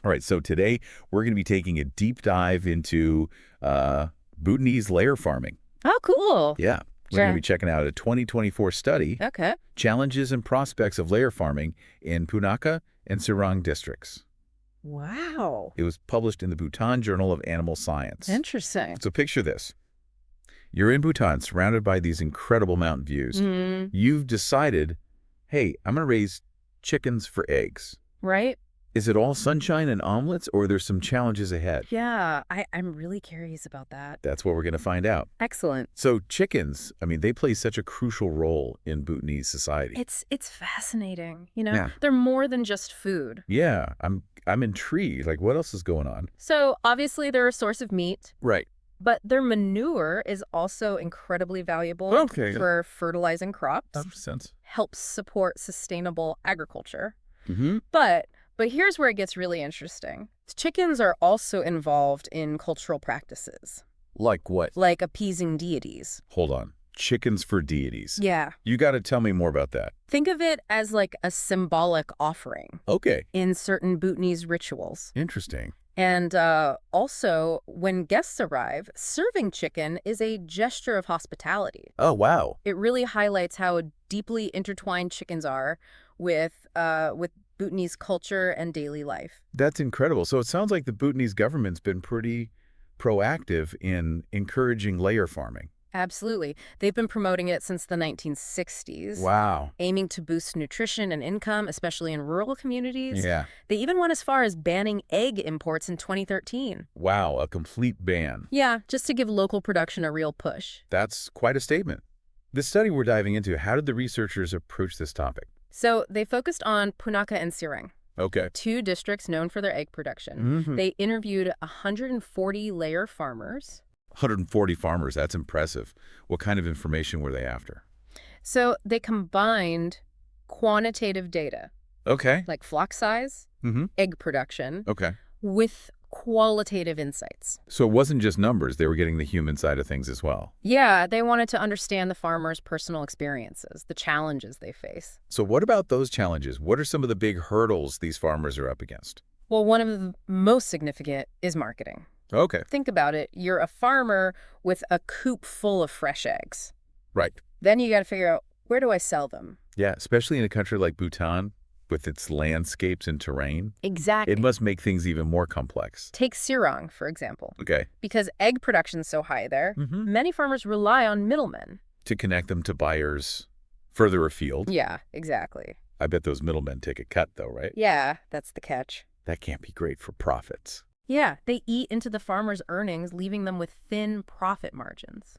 All right, so today we're going to be taking a deep dive into Bhutanese layer farming. Oh, cool. Yeah, we're going to be checking out a 2024 study, Okay. Challenges and Prospects of Layer Farming in Punakha and Serang districts. Wow. It was published in the Bhutan Journal of Animal Science. Interesting. So picture this. You're in Bhutan, surrounded by these incredible mountain views. You've decided, hey, I'm going to raise chickens for eggs. Right? Is it all sunshine and omelets, or there's some challenges ahead? Yeah, I'm really curious about that. That's what we're going to find out. Excellent. So chickens, I mean, they play such a crucial role in Bhutanese society. It's fascinating. You know, Yeah. they're more than just food. Yeah, I'm intrigued. Like, what else is going on? So obviously they're a source of meat, Right. but their manure is also incredibly valuable Okay. for fertilizing crops, That makes sense. helps support sustainable agriculture. Mm-hmm. But here's where it gets really interesting. Chickens are also involved in cultural practices, Like what? like appeasing deities. Hold on. Chickens for deities. Yeah. You got to tell me more about that. Think of it as like a symbolic offering Okay. in certain Bhutanese rituals. Interesting. And also, when guests arrive, serving chicken is a gesture of hospitality. Oh, wow. It really highlights how deeply intertwined chickens are with Bhutanese culture and daily life. That's incredible. So it sounds like the Bhutanese government's been pretty proactive in encouraging layer farming. Absolutely. They've been promoting it since the 1960s. Wow. Aiming to boost nutrition and income, especially in rural communities. Yeah. They even went as far as banning egg imports in 2013. Wow, a complete ban. Yeah, just to give local production a real push. That's quite a statement. This study we're diving into, how did the researchers approach this topic? So they focused on Punakha and Serang, Okay. 2 districts known for their egg production. They interviewed 140 layer farmers. 140 farmers, that's impressive. What kind of information were they after? So they combined quantitative data, Okay. like flock size, egg production, Okay. with qualitative insights. So it wasn't just numbers, they were getting the human side of things as well. Yeah, they wanted to understand the farmers' personal experiences, the challenges they face. So what about those challenges? What are some of the big hurdles these farmers are up against? Well, one of the most significant is marketing. Okay. Think about it. You're a farmer with a coop full of fresh eggs. Right. Then you got to figure out, where do I sell them? Yeah, especially in a country like Bhutan, with its landscapes and terrain. Exactly. It must make things even more complex. Take Serang, for example. Okay. Because egg production's so high there, many farmers rely on middlemen. To connect them to buyers further afield. Yeah, exactly. I bet those middlemen take a cut, though, right? Yeah, that's the catch. That can't be great for profits. Yeah, they eat into the farmers' earnings, leaving them with thin profit margins.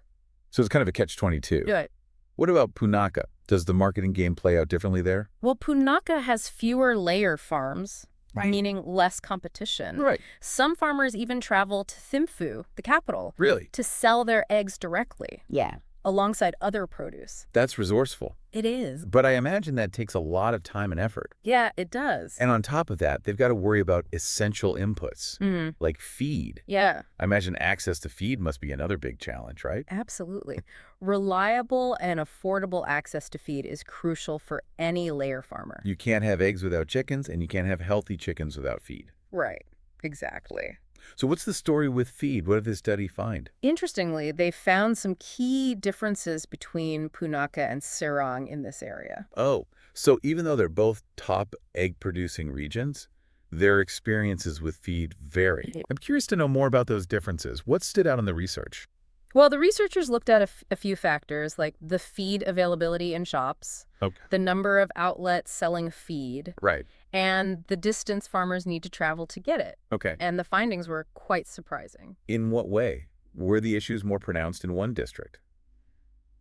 So it's kind of a catch-22. Good. What about Punakha? Does the marketing game play out differently there? Well, Punakha has fewer layer farms, meaning less competition. Right. Some farmers even travel to Thimphu, the capital, Really? to sell their eggs directly. Yeah. Alongside other produce. That's resourceful. It is. But I imagine that takes a lot of time and effort. Yeah, it does. And on top of that, they've got to worry about essential inputs, like feed. Yeah, I imagine access to feed must be another big challenge, right? absolutely. Reliable and affordable access to feed is crucial for any layer farmer. You can't have eggs without chickens, and you can't have healthy chickens without feed. Right, exactly. So what's the story with feed? What did this study find? Interestingly, they found some key differences between Punakha and Serang in this area. Oh, so even though they're both top egg-producing regions, their experiences with feed vary. I'm curious to know more about those differences. What stood out in the research? Well, the researchers looked at a few factors, like the feed availability in shops, Okay. the number of outlets selling feed, Right. and the distance farmers need to travel to get it. Okay. And the findings were quite surprising. In what way? Were the issues more pronounced in one district?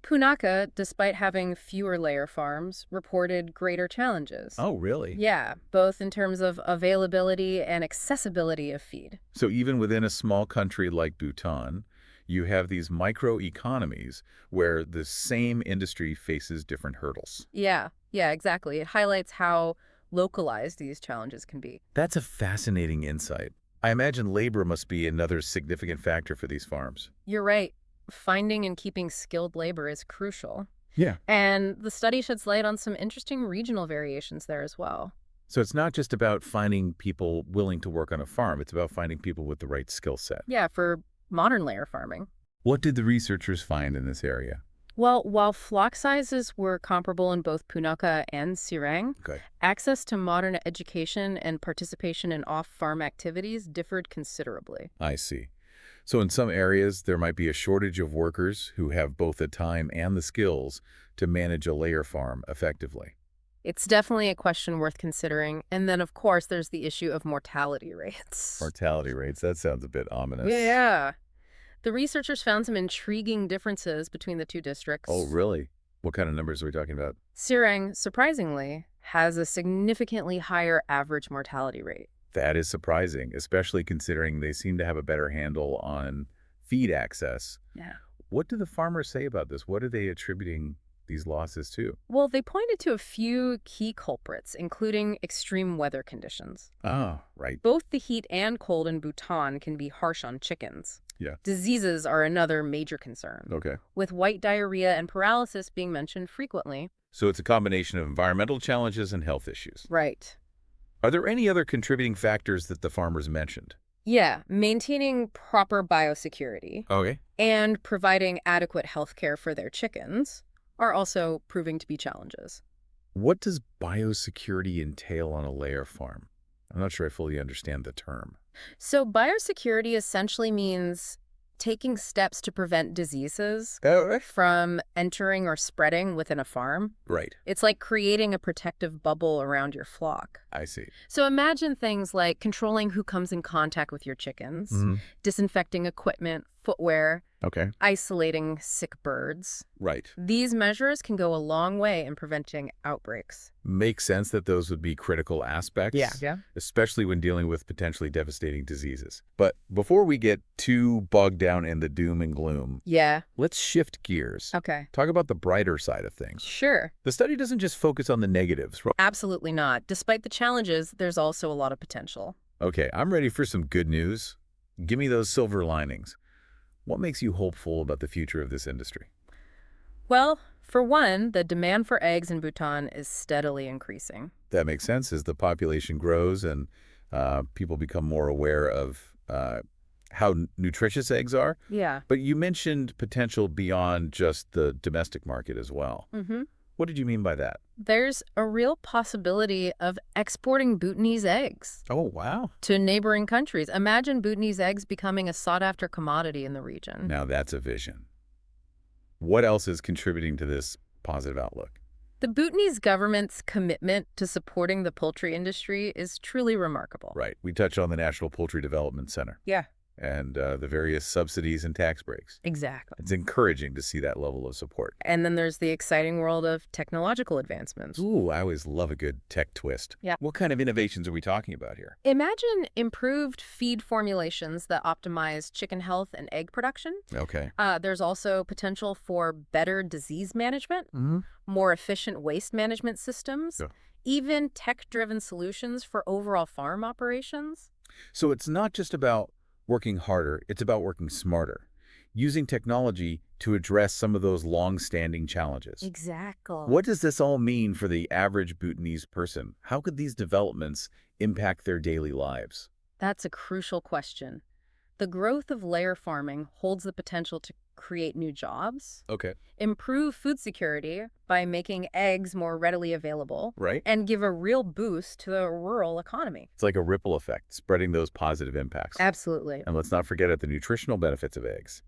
Punakha, despite having fewer layer farms, reported greater challenges. Oh, really? Yeah, both in terms of availability and accessibility of feed. So even within a small country like Bhutan, you have these microeconomies where the same industry faces different hurdles. Yeah, exactly. It highlights how localized these challenges can be. That's a fascinating insight. I imagine labor must be another significant factor for these farms. You're right. Finding and keeping skilled labor is crucial. Yeah. And the study sheds light on some interesting regional variations there as well. So it's not just about finding people willing to work on a farm. It's about finding people with the right skill set. Yeah, for modern layer farming. What did the researchers find in this area? Well, while flock sizes were comparable in both Punakha and Sirang, Okay. access to modern education and participation in off-farm activities differed considerably. I see. So in some areas, there might be a shortage of workers who have both the time and the skills to manage a layer farm effectively. It's definitely a question worth considering. And then, of course, there's the issue of mortality rates. Mortality rates, that sounds a bit ominous. Yeah. The researchers found some intriguing differences between the two districts. Oh, really? What kind of numbers are we talking about? Sirang, surprisingly, has a significantly higher average mortality rate. That is surprising, especially considering they seem to have a better handle on feed access. Yeah. What do the farmers say about this? What are they attributing these losses to? Well, they pointed to a few key culprits, including extreme weather conditions. Oh, right. Both the heat and cold in Bhutan can be harsh on chickens. Yeah. Diseases are another major concern, Okay. with white diarrhea and paralysis being mentioned frequently. So it's a combination of environmental challenges and health issues. Right. Are there any other contributing factors that the farmers mentioned? Yeah, maintaining proper biosecurity Okay. and providing adequate health care for their chickens are also proving to be challenges. What does biosecurity entail on a layer farm? I'm not sure I fully understand the term. So biosecurity essentially means taking steps to prevent diseases Oh, from entering or spreading within a farm. right. It's like creating a protective bubble around your flock. I see. So imagine things like controlling who comes in contact with your chickens, disinfecting equipment, footwear, Okay. isolating sick birds. Right. These measures can go a long way in preventing outbreaks. Makes sense that those would be critical aspects. Yeah. Especially when dealing with potentially devastating diseases. But before we get too bogged down in the doom and gloom, Yeah. let's shift gears. Okay. Talk about the brighter side of things. Sure. The study doesn't just focus on the negatives. Absolutely not. Despite the challenges, there's also a lot of potential. Okay, I'm ready for some good news. Give me those silver linings. What makes you hopeful about the future of this industry? Well, for one, the demand for eggs in Bhutan is steadily increasing. That makes sense as the population grows and people become more aware of how nutritious eggs are. Yeah. But you mentioned potential beyond just the domestic market as well. What did you mean by that? There's a real possibility of exporting Bhutanese eggs Oh, wow. to neighboring countries. Imagine Bhutanese eggs becoming a sought-after commodity in the region. Now that's a vision. What else is contributing to this positive outlook? The Bhutanese government's commitment to supporting the poultry industry is truly remarkable. Right. We touched on the National Poultry Development Center Yeah. and the various subsidies and tax breaks. Exactly. It's encouraging to see that level of support. And then there's the exciting world of technological advancements. Ooh, I always love a good tech twist. Yeah. What kind of innovations are we talking about here? Imagine improved feed formulations that optimize chicken health and egg production. Okay. There's also potential for better disease management, more efficient waste management systems, Yeah. even tech-driven solutions for overall farm operations. So it's not just about working harder, it's about working smarter, using technology to address some of those long-standing challenges. Exactly. What does this all mean for the average Bhutanese person? How could these developments impact their daily lives? That's a crucial question. The growth of layer farming holds the potential to create new jobs, Okay. improve food security by making eggs more readily available, Right? and give a real boost to the rural economy. It's like a ripple effect, spreading those positive impacts. Absolutely. And let's not forget the nutritional benefits of eggs.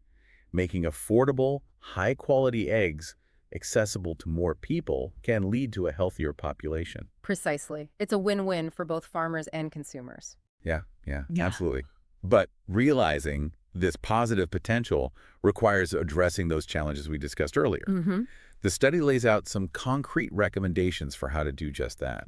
Making affordable, high-quality eggs accessible to more people can lead to a healthier population. Precisely. It's a win-win for both farmers and consumers. Yeah, Yeah. absolutely. But realizing this positive potential requires addressing those challenges we discussed earlier. The study lays out some concrete recommendations for how to do just that.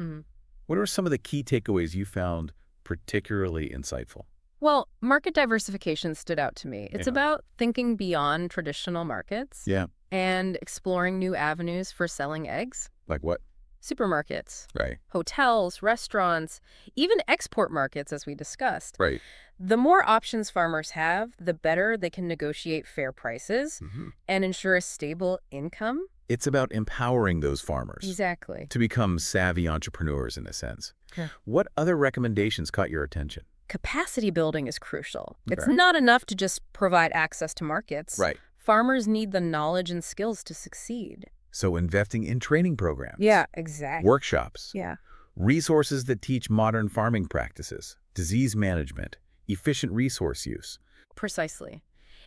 What are some of the key takeaways you found particularly insightful? Well, market diversification stood out to me. It's Yeah. about thinking beyond traditional markets Yeah. and exploring new avenues for selling eggs. Like what? supermarkets, Right. hotels, restaurants, even export markets, as we discussed. Right. The more options farmers have, the better they can negotiate fair prices Hmm. and ensure a stable income. It's about empowering those farmers Exactly. to become savvy entrepreneurs in a sense. Yeah. What other recommendations caught your attention? Capacity building is crucial. It's Okay. not enough to just provide access to markets. Right. Farmers need the knowledge and skills to succeed. So investing in training programs, Yeah, exactly. workshops, Yeah. resources that teach modern farming practices, disease management, efficient resource use. Precisely.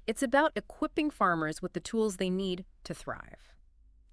It's about equipping farmers with the tools they need to thrive.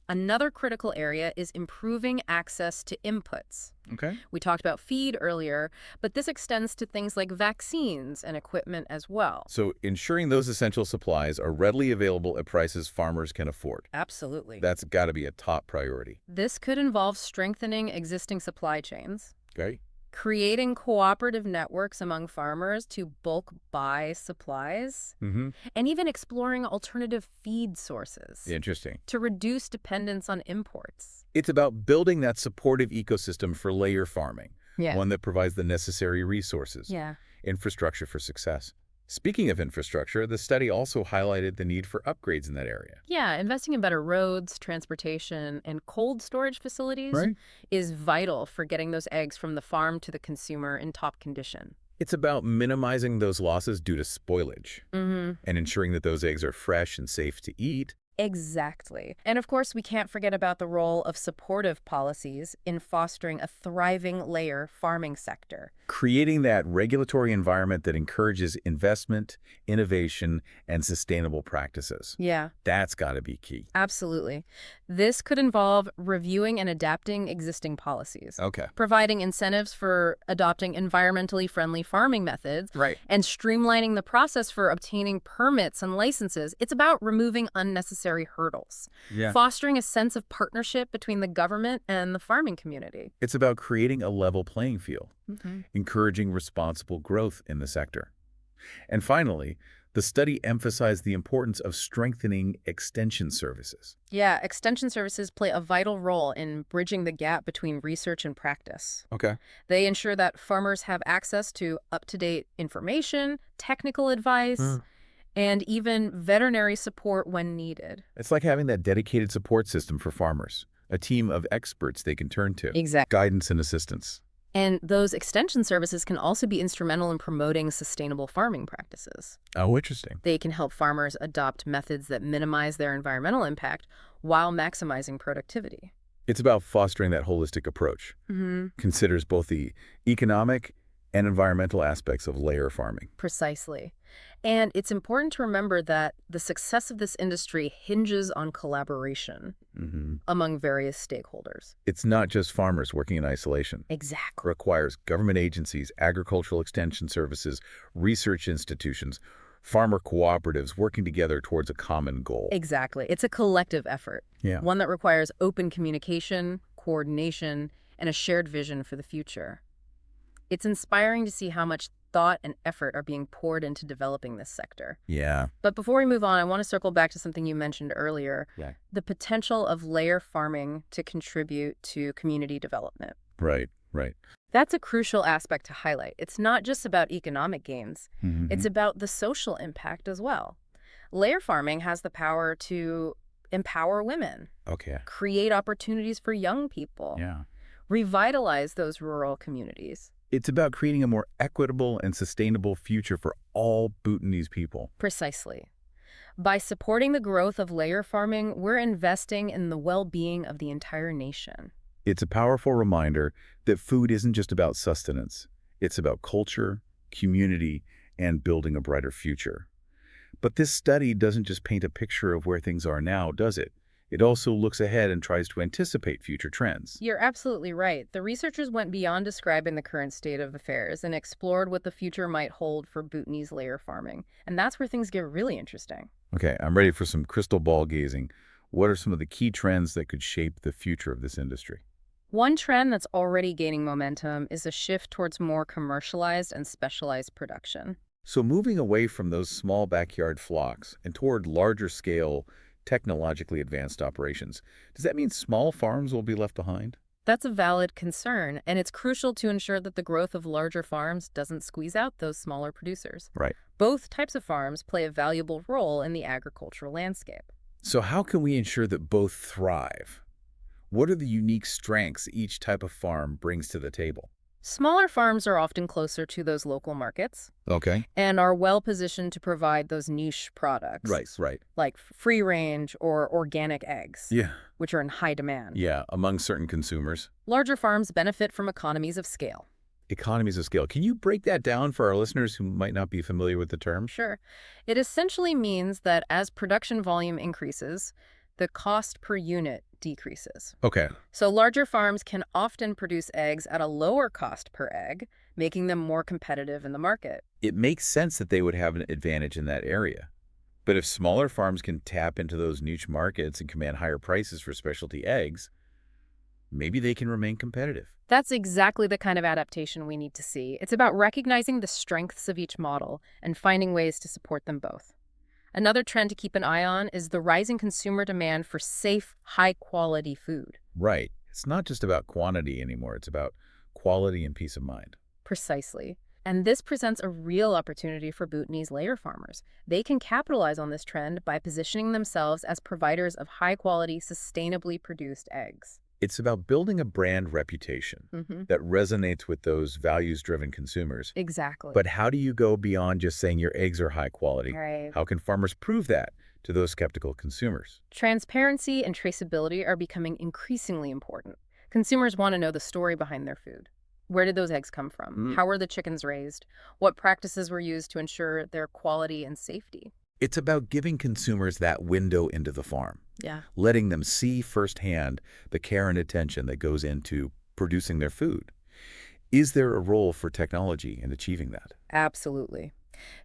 Another critical area is improving access to inputs. Okay. We talked about feed earlier, but this extends to things like vaccines and equipment as well. So ensuring those essential supplies are readily available at prices farmers can afford. Absolutely. That's got to be a top priority. This could involve strengthening existing supply chains, Okay. creating cooperative networks among farmers to bulk buy supplies, Mm-hmm. and even exploring alternative feed sources Interesting. to reduce dependence on imports. It's about building that supportive ecosystem for layer farming, Yeah. one that provides the necessary resources, Yeah. infrastructure for success. Speaking of infrastructure, the study also highlighted the need for upgrades in that area. Yeah, investing in better roads, transportation, and cold storage facilities Right. is vital for getting those eggs from the farm to the consumer in top condition. It's about minimizing those losses due to spoilage Mm-hmm. and ensuring that those eggs are fresh and safe to eat. Exactly. And of course, we can't forget about the role of supportive policies in fostering a thriving layer farming sector. Creating that regulatory environment that encourages investment, innovation, and sustainable practices. Yeah, That's got to be key. absolutely. This could involve reviewing and adapting existing policies, Okay. providing incentives for adopting environmentally friendly farming methods, Right. and streamlining the process for obtaining permits and licenses. It's about removing unnecessary hurdles, Yeah. fostering a sense of partnership between the government and the farming community. It's about creating a level playing field, Mm-hmm. encouraging responsible growth in the sector. And finally, the study emphasized the importance of strengthening extension services. Yeah, extension services play a vital role in bridging the gap between research and practice. Okay. They ensure that farmers have access to up-to-date information, technical advice, and even veterinary support when needed. It's like having that dedicated support system for farmers, a team of experts they can turn to, Exactly. guidance and assistance. And those extension services can also be instrumental in promoting sustainable farming practices. Oh, interesting. They can help farmers adopt methods that minimize their environmental impact while maximizing productivity. It's about fostering that holistic approach, Mm-hmm. considers both the economic and environmental aspects of layer farming. Precisely. And it's important to remember that the success of this industry hinges on collaboration among various stakeholders. It's not just farmers working in isolation. It Exactly. requires government agencies, agricultural extension services, research institutions, farmer cooperatives working together towards a common goal. Exactly. It's a collective effort, Yeah. one that requires open communication, coordination, and a shared vision for the future. It's inspiring to see how much thought and effort are being poured into developing this sector. Yeah. But before we move on, I want to circle back to something you mentioned earlier, Yeah. the potential of layer farming to contribute to community development. Right. Right. That's a crucial aspect to highlight. It's not just about economic gains. Mhm. It's about the social impact as well. Layer farming has the power to empower women, Okay. create opportunities for young people, Yeah. revitalize those rural communities. It's about creating a more equitable and sustainable future for all Bhutanese people. Precisely. By supporting the growth of layer farming, we're investing in the well-being of the entire nation. It's a powerful reminder that food isn't just about sustenance. It's about culture, community, and building a brighter future. But this study doesn't just paint a picture of where things are now, does it? It also looks ahead and tries to anticipate future trends. You're absolutely right. The researchers went beyond describing the current state of affairs and explored what the future might hold for Bhutanese layer farming. And that's where things get really interesting. Okay, I'm ready for some crystal ball gazing. What are some of the key trends that could shape the future of this industry? One trend that's already gaining momentum is a shift towards more commercialized and specialized production. So moving away from those small backyard flocks and toward larger scale, technologically advanced operations, does that mean small farms will be left behind? That's a valid concern, and it's crucial to ensure that the growth of larger farms doesn't squeeze out those smaller producers. Right. Both types of farms play a valuable role in the agricultural landscape. So how can we ensure that both thrive? What are the unique strengths each type of farm brings to the table? Smaller farms are often closer to those local markets Okay. and are well positioned to provide those niche products, Right. like free range or organic eggs, Yeah. which are in high demand. Yeah, among certain consumers. Larger farms benefit from economies of scale. Economies of scale. Can you break that down for our listeners who might not be familiar with the term? Sure. It essentially means that as production volume increases, the cost per unit decreases. Okay. So larger farms can often produce eggs at a lower cost per egg, making them more competitive in the market. It makes sense that they would have an advantage in that area. But if smaller farms can tap into those niche markets and command higher prices for specialty eggs, maybe they can remain competitive. That's exactly the kind of adaptation we need to see. It's about recognizing the strengths of each model and finding ways to support them both. Another trend to keep an eye on is the rising consumer demand for safe, high-quality food. Right. It's not just about quantity anymore. It's about quality and peace of mind. Precisely. And this presents a real opportunity for Bhutanese layer farmers. They can capitalize on this trend by positioning themselves as providers of high-quality, sustainably produced eggs. It's about building a brand reputation that resonates with those values-driven consumers. Exactly. But how do you go beyond just saying your eggs are high quality? Right. How can farmers prove that to those skeptical consumers? Transparency and traceability are becoming increasingly important. Consumers want to know the story behind their food. Where did those eggs come from? How were the chickens raised? What practices were used to ensure their quality and safety? It's about giving consumers that window into the farm, Yeah. letting them see firsthand the care and attention that goes into producing their food. Is there a role for technology in achieving that? Absolutely.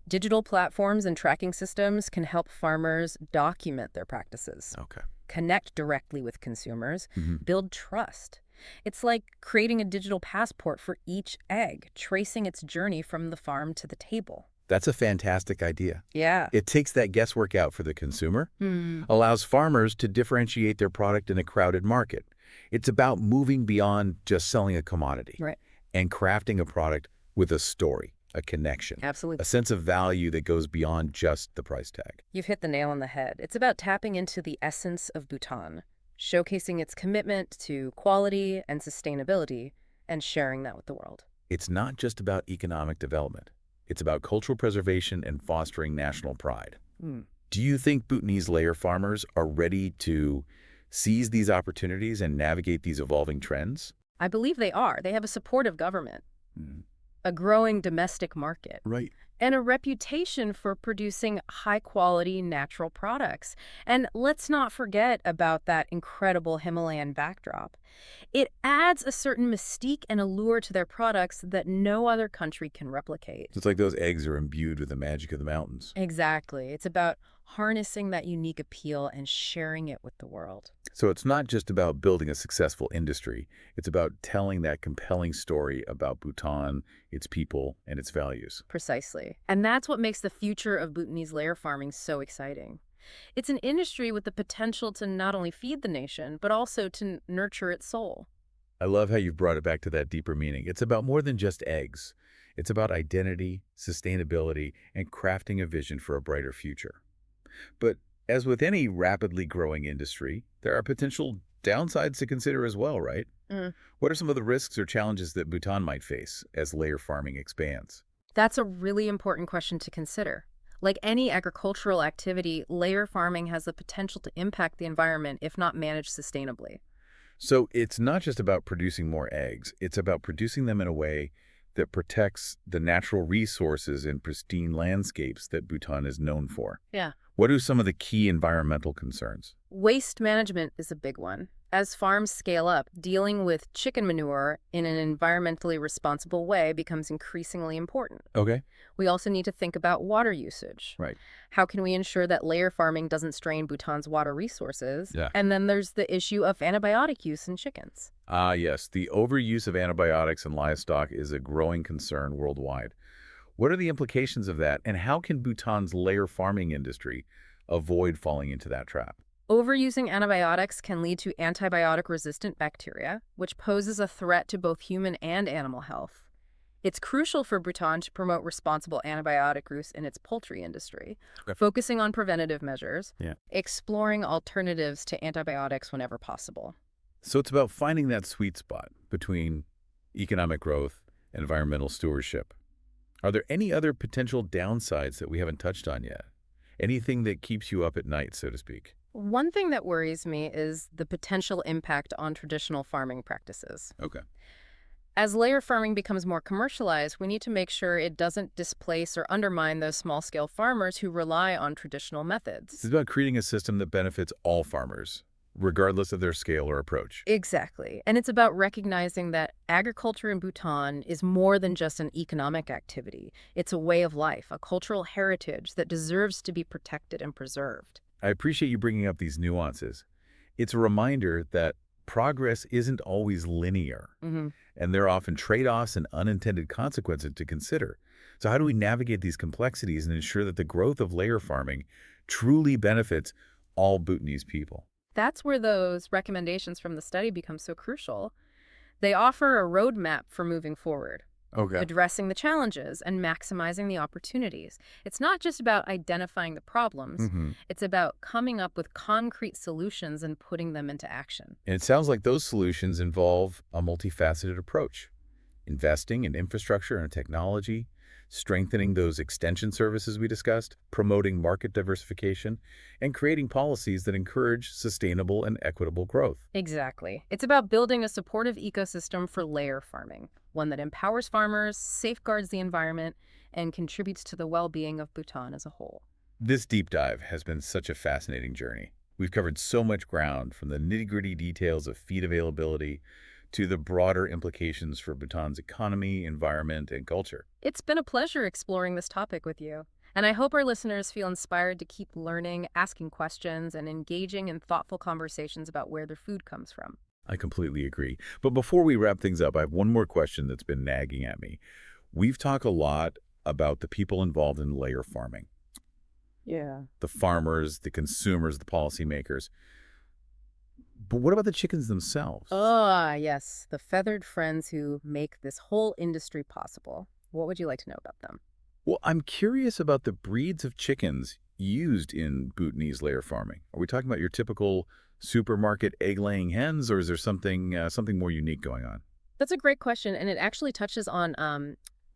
Digital platforms and tracking systems can help farmers document their practices, Okay. connect directly with consumers, Mm-hmm. build trust. It's like creating a digital passport for each egg, tracing its journey from the farm to the table. That's a fantastic idea. Yeah. It takes that guesswork out for the consumer, Hmm. allows farmers to differentiate their product in a crowded market. It's about moving beyond just selling a commodity Right. and crafting a product with a story, a connection, Absolutely. a sense of value that goes beyond just the price tag. You've hit the nail on the head. It's about tapping into the essence of Bhutan, showcasing its commitment to quality and sustainability, and sharing that with the world. It's not just about economic development. It's about cultural preservation and fostering national pride. Hmm. Do you think Bhutanese layer farmers are ready to seize these opportunities and navigate these evolving trends? I believe they are. They have a supportive government, a growing domestic market, Right. and a reputation for producing high-quality natural products. And let's not forget about that incredible Himalayan backdrop. It adds a certain mystique and allure to their products that no other country can replicate. It's like those eggs are imbued with the magic of the mountains. Exactly. It's about harnessing that unique appeal and sharing it with the world. So it's not just about building a successful industry. It's about telling that compelling story about Bhutan, its people, and its values. Precisely. And that's what makes the future of Bhutanese layer farming so exciting. It's an industry with the potential to not only feed the nation, but also to nurture its soul. I love how you've brought it back to that deeper meaning. It's about more than just eggs. It's about identity, sustainability, and crafting a vision for a brighter future. But as with any rapidly growing industry, there are potential downsides to consider as well, right? Mm. What are some of the risks or challenges that Bhutan might face as layer farming expands? That's a really important question to consider. Like any agricultural activity, layer farming has the potential to impact the environment if not managed sustainably. So it's not just about producing more eggs. It's about producing them in a way that protects the natural resources and pristine landscapes that Bhutan is known for. Yeah. What are some of the key environmental concerns? Waste management is a big one. As farms scale up, dealing with chicken manure in an environmentally responsible way becomes increasingly important. Okay. We also need to think about water usage. Right. How can we ensure that layer farming doesn't strain Bhutan's water resources? Yeah. And then there's the issue of antibiotic use in chickens. Ah, yes. The overuse of antibiotics in livestock is a growing concern worldwide. What are the implications of that, and how can Bhutan's layer farming industry avoid falling into that trap? Overusing antibiotics can lead to antibiotic-resistant bacteria, which poses a threat to both human and animal health. It's crucial for Bhutan to promote responsible antibiotic use in its poultry industry, Okay. focusing on preventative measures, Yeah. exploring alternatives to antibiotics whenever possible. So it's about finding that sweet spot between economic growth and environmental stewardship. Are there any other potential downsides that we haven't touched on yet? Anything that keeps you up at night, so to speak? One thing that worries me is the potential impact on traditional farming practices. Okay. As layer farming becomes more commercialized, we need to make sure it doesn't displace or undermine those small-scale farmers who rely on traditional It's methods. about creating a system that benefits all farmers, regardless of their scale or approach. Exactly. And it's about recognizing that agriculture in Bhutan is more than just an economic activity. It's a way of life, a cultural heritage that deserves to be protected and preserved. I appreciate you bringing up these nuances. It's a reminder that progress isn't always linear, and there are often trade-offs and unintended consequences to consider. So how do we navigate these complexities and ensure that the growth of layer farming truly benefits all Bhutanese people? That's where those recommendations from the study become so crucial. They offer a roadmap for moving forward, Okay. addressing the challenges and maximizing the opportunities. It's not just about identifying the problems, it's about coming up with concrete solutions and putting them into action. And it sounds like those solutions involve a multifaceted approach, investing in infrastructure and technology, strengthening those extension services we discussed, promoting market diversification, and creating policies that encourage sustainable and equitable growth. Exactly. It's about building a supportive ecosystem for layer farming, one that empowers farmers, safeguards the environment, and contributes to the well-being of Bhutan as a whole. This deep dive has been such a fascinating journey. We've covered so much ground, from the nitty-gritty details of feed availability to the broader implications for Bhutan's economy, environment, and culture. It's been a pleasure exploring this topic with you, and I hope our listeners feel inspired to keep learning, asking questions, and engaging in thoughtful conversations about where their food comes from. I completely agree. But before we wrap things up, I have one more question that's been nagging at me. We've talked a lot about the people involved in layer farming, Yeah. the farmers, the consumers, the policymakers. But what about the chickens themselves? Ah, yes, the feathered friends who make this whole industry possible. What would you like to know about them? Well, I'm curious about the breeds of chickens used in Bhutanese layer farming. Are we talking about your typical supermarket egg-laying hens, or is there something more unique going on? That's a great question, and it actually touches on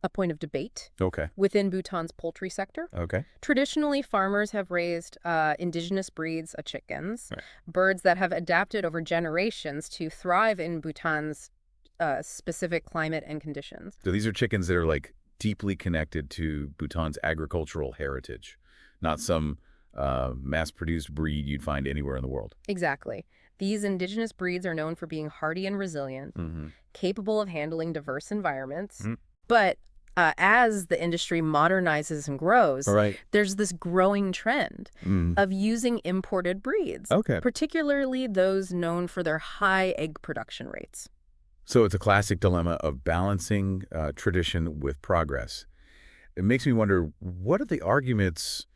a point of debate Okay. within Bhutan's poultry sector. Okay. Traditionally, farmers have raised indigenous breeds of chickens, Right. birds that have adapted over generations to thrive in Bhutan's specific climate and conditions. So these are chickens that are like deeply connected to Bhutan's agricultural heritage, not some mass-produced breed you'd find anywhere in the world. Exactly. These indigenous breeds are known for being hardy and resilient, capable of handling diverse environments. But as the industry modernizes and grows, All right. there's this growing trend of using imported breeds, Okay. particularly those known for their high egg production rates. So it's a classic dilemma of balancing tradition with progress. It makes me wonder, what are the arguments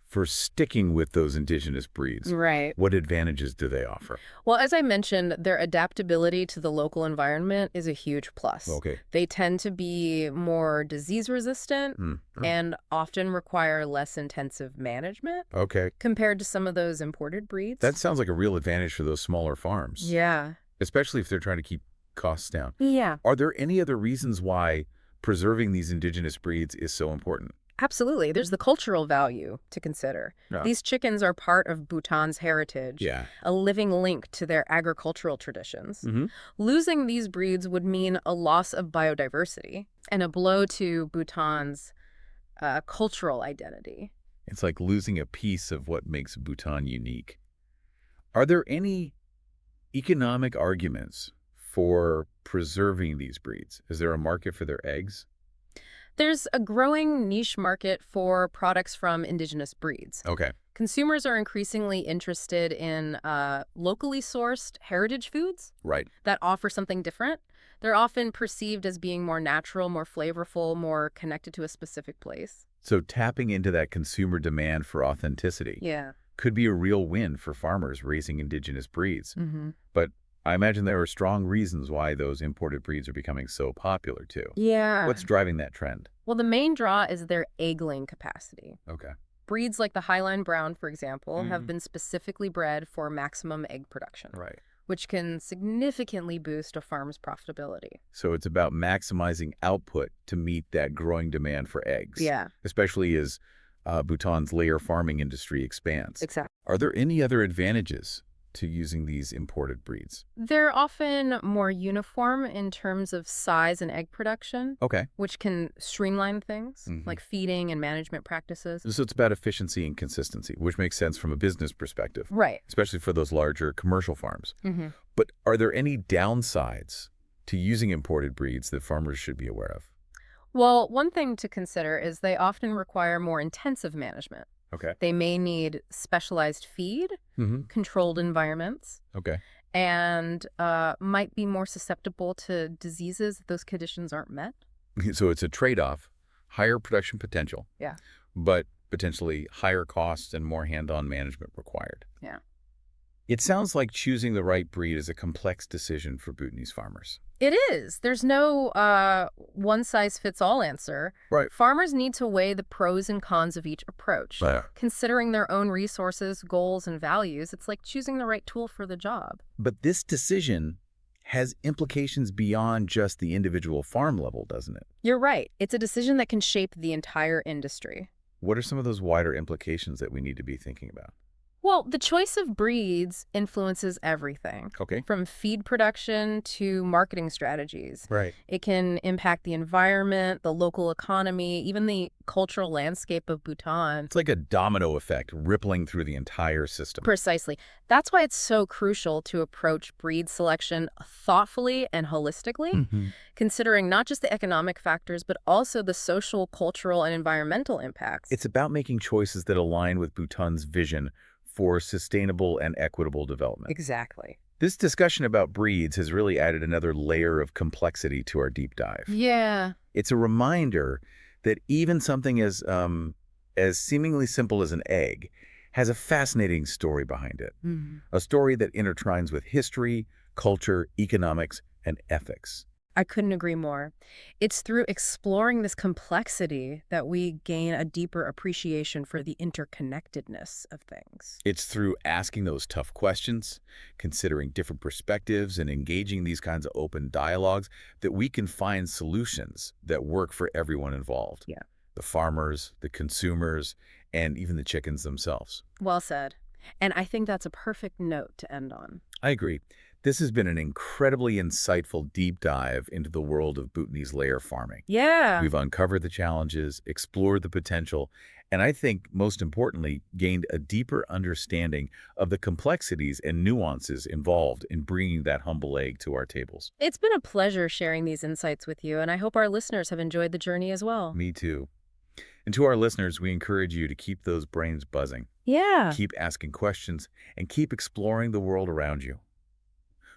for sticking with those indigenous breeds? Right. What advantages do they offer? Well, as I mentioned, their adaptability to the local environment is a huge plus. Okay. They tend to be more disease resistant and often require less intensive management Okay. compared to some of those imported breeds. That sounds like a real advantage for those smaller farms, Yeah. especially if they're trying to keep costs down. Yeah. Are there any other reasons why preserving these indigenous breeds is so important? Absolutely. There's the cultural value to consider. Yeah. These chickens are part of Bhutan's heritage, Yeah. a living link to their agricultural traditions. Losing these breeds would mean a loss of biodiversity and a blow to Bhutan's cultural identity. It's like losing a piece of what makes Bhutan unique. Are there any economic arguments for preserving these breeds? Is there a market for their eggs? There's a growing niche market for products from indigenous breeds. Okay. Consumers are increasingly interested in locally sourced heritage foods Right. that offer something different. They're often perceived as being more natural, more flavorful, more connected to a specific place. So tapping into that consumer demand for authenticity. Yeah. could be a real win for farmers raising indigenous breeds. Mm-hmm. But I imagine there are strong reasons why those imported breeds are becoming so popular, too. Yeah. What's driving that trend? Well, the main draw is their egg-laying capacity. Okay. Breeds like the Highline Brown, for example, have Mhm. been specifically bred for maximum egg production, Right. which can significantly boost a farm's profitability. So it's about maximizing output to meet that growing demand for eggs, Yeah, especially as Bhutan's layer farming industry expands. exactly. Are there any other advantages to using these imported breeds? They're often more uniform in terms of size and egg production, Okay. which can streamline things Mhm. like feeding and management practices. So it's about efficiency and consistency, which makes sense from a business perspective, Right. especially for those larger commercial farms. Mm-hmm. But are there any downsides to using imported breeds that farmers should be aware of? Well, one thing to consider is they often require more intensive management. Okay. They may need specialized feed, Mm-hmm. controlled environments, Okay. and might be more susceptible to diseases if those conditions aren't met. So it's a trade-off, higher production potential, Yeah. but potentially higher costs and more hand-on management required. Yeah. It sounds like choosing the right breed is a complex decision for Bhutanese farmers. It is. There's no one-size-fits-all answer. Right. Farmers need to weigh the pros and cons of each approach. Yeah. Considering their own resources, goals, and values, it's like choosing the right tool for the job. But this decision has implications beyond just the individual farm level, doesn't it? You're right. It's a decision that can shape the entire industry. What are some of those wider implications that we need to be thinking about? Well, the choice of breeds influences everything, Okay. from feed production to marketing strategies. Right. It can impact the environment, the local economy, even the cultural landscape of Bhutan. It's like a domino effect rippling through the entire system. Precisely. That's why it's so crucial to approach breed selection thoughtfully and holistically, Mhm. considering not just the economic factors, but also the social, cultural, and environmental impacts. It's about making choices that align with Bhutan's vision for sustainable and equitable development. Exactly. This discussion about breeds has really added another layer of complexity to our deep dive. Yeah. It's a reminder that even something as seemingly simple as an egg has a fascinating story behind it. Mhm. A story that intertwines with history, culture, economics, and ethics. I couldn't agree more. It's through exploring this complexity that we gain a deeper appreciation for the interconnectedness of things. It's through asking those tough questions, considering different perspectives, and engaging these kinds of open dialogues that we can find solutions that work for everyone involved. Yeah. The farmers, the consumers, and even the chickens themselves. Well said. And I think that's a perfect note to end on. I agree. This has been an incredibly insightful deep dive into the world of Bhutanese layer farming. Yeah. We've uncovered the challenges, explored the potential, and I think, most importantly, gained a deeper understanding of the complexities and nuances involved in bringing that humble egg to our tables. It's been a pleasure sharing these insights with you, and I hope our listeners have enjoyed the journey as well. Me too. And to our listeners, we encourage you to keep those brains buzzing, Yeah. keep asking questions, and keep exploring the world around you.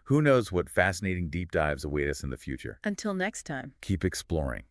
Who knows what fascinating deep dives await us in the future? Until next time. Keep exploring.